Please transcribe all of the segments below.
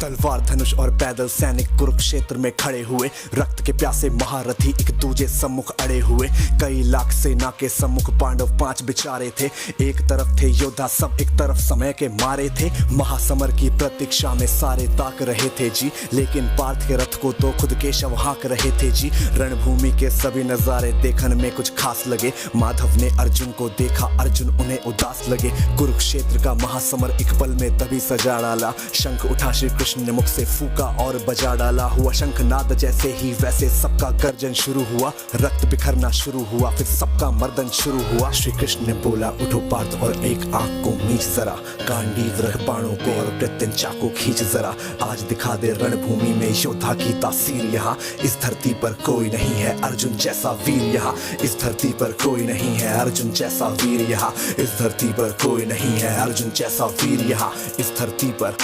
तलवार धनुष और पैदल सैनिक कुरुक्षेत्र में खड़े हुए, रक्त के प्यासे महारथी एक दूजे सम्मुख अड़े हुए। कई लाख सेना के सम्मुख पांडव 5 बिचारे थे। एक तरफ थे योद्धा सब, एक तरफ समय के मारे थे। महासमर की प्रतीक्षा में सारे ताक रहे थे जी, लेकिन पार्थ के रथ को तो खुद केशव हाँक रहे थे जी। रणभूमि के सभी नजारे देखने में कुछ खास लगे। माधव ने अर्जुन को देखा, अर्जुन उन्हें उदास लगे। कुरुक्षेत्र का महासमर एक पल में तभी सजा डाला। शंख उठा श्री कृष्ण ने मुख से फूका और बजा डाला। हुआ शंखनाद जैसे ही वैसे सबका गर्जन शुरू हुआ। रक्त बिखरना शुरू हुआ, फिर सबका मर्दन शुरू हुआ। श्री कृष्ण ने बोला, उठो पार्थ और एक आंख को मीच जरा। गांडीव रख बाणों को और प्रत्यंचा को खींच जरा। आज दिखा दे रणभूमि में योद्धा की तासीर। यहाँ इस धरती पर कोई नहीं है अर्जुन जैसा वीर। यहाँ इस धरती पर कोई नहीं है अर्जुन जैसा वीर। यहाँ इस धरती पर कोई नहीं है अर्जुन जैसा वीर। यहाँ इस धरती पर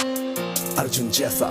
अर्जुन जैसा,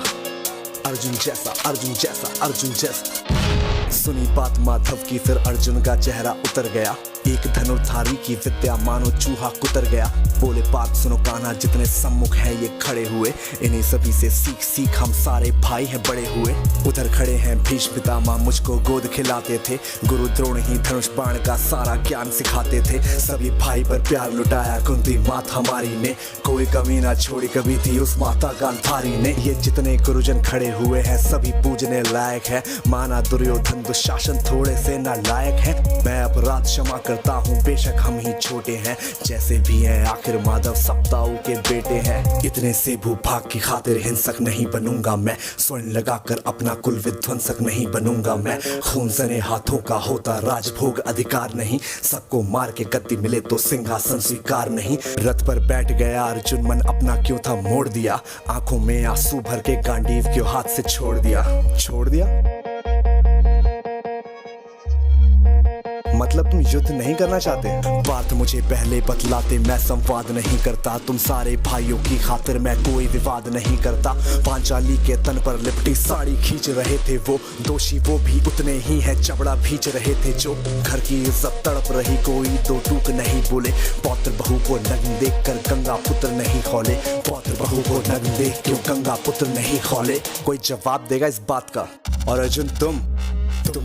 अर्जुन जैसा, अर्जुन जैसा, अर्जुन जैसा। सुनी बात माधव की, फिर अर्जुन का चेहरा उतर गया। एक धनुर्धारी की विद्या मानो चूहा कुतर गया। बोले पार्थ सुनो कान्हा, जितने सम्मुख हैं ये खड़े हुए, इन्हीं सभी से सीख सीख हम सारे भाई हैं बड़े हुए। उधर खड़े हैं भीष्म पितामह, मुझको गोद खिलाते थे। गुरु द्रोण ही धनुष बाण का सारा ज्ञान सिखाते थे। सभी भाई पर प्यार लुटाया कुंती माता हमारी ने। कोई कमी ना छोड़ी कभी थी उस माता गांधारी ने। ये जितने गुरुजन खड़े हुए हैं सभी पूजने लायक है। माना दुर्योधन दुशासन थोड़े से नालायक है। मैं अपराध क्षमा करता हूँ, बेशक हम ही छोटे हैं। जैसे भी हैं आखिर माधव सप्ताऊ के बेटे हैं। इतने से भूभाग की खातिर हिंसक नहीं बनूंगा मैं। स्वर्ण लगाकर अपना कुल विध्वंसक नहीं बनूंगा मैं। खून सने हाथों का होता राजभोग अधिकार नहीं। सबको मार के गद्दी मिले तो सिंहासन स्वीकार नहीं। रथ पर बैठ गया अर्जुन, मन अपना क्यों था मोड़ दिया। आंखों में आंसू भर के गांडीव क्यों हाथ से छोड़ दिया। छोड़ दिया मतलब तुम युद्ध नहीं करना चाहते। पार्थ मुझे पहले बतलाते, मैं संवाद नहीं करता। तुम सारे भाइयों की खातिर मैं कोई विवाद नहीं करता। पांचाली के तन पर लिपटी साड़ी खींच रहे थे वो। दोषी वो भी उतने ही है, चबड़ा भींच रहे थे जो। घर की इज्जत तड़प रही, कोई दो टूक नहीं बोले। पौत्र बहू को नग्न देख कर गंगा पुत्र नहीं खोले। पौत्र बहू को नग्न देख क्यों गंगा पुत्र नहीं खोले। कोई जवाब देगा इस बात का। और अर्जुन तुम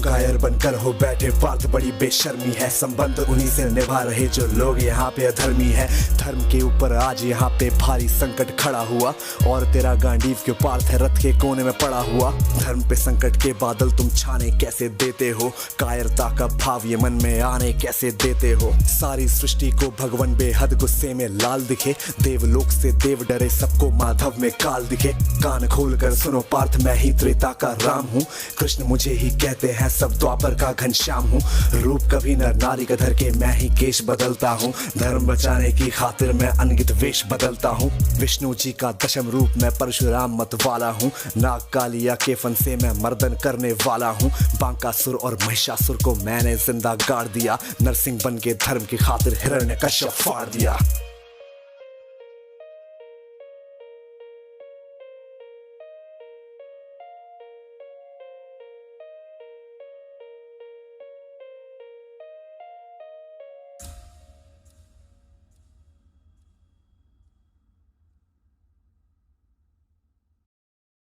कायर बनकर हो बैठे। पार्थ बड़ी बेशर्मी है, संबंध उन्हीं से निभा रहे जो लोग यहाँ पे अधर्मी है। धर्म के ऊपर आज यहाँ पे भारी संकट खड़ा हुआ, और तेरा गांडीव क्यों पार्थ है रथ के कोने में पड़ा हुआ। धर्म पे संकट के बादल तुम छाने कैसे देते हो। कायरता का भाव ये मन में आने कैसे देते हो। सारी सृष्टि को भगवान बेहद गुस्से में लाल दिखे। देवलोक से देव डरे, सबको माधव में काल दिखे। कान खोल कर सुनो पार्थ, मैं ही त्रेता का राम हूँ। कृष्ण मुझे ही कहते हैं, सब द्वापर का घनश्याम हूँ। रूप कभी नर नारी का धर के मैं ही केश बदलता हूँ। धर्म बचाने की खातिर मैं अनगित वेश बदलता हूँ। विष्णु जी का दशम रूप मैं परशुराम मत वाला हूँ। नाग कालिया के फन से मैं मर्दन करने वाला हूँ। बांकासुर और महिषासुर को मैंने जिंदा गाड़ दिया। नरसिंह बन के धर्म की खातिर हिरण्यकश्यप फाड़ दिया।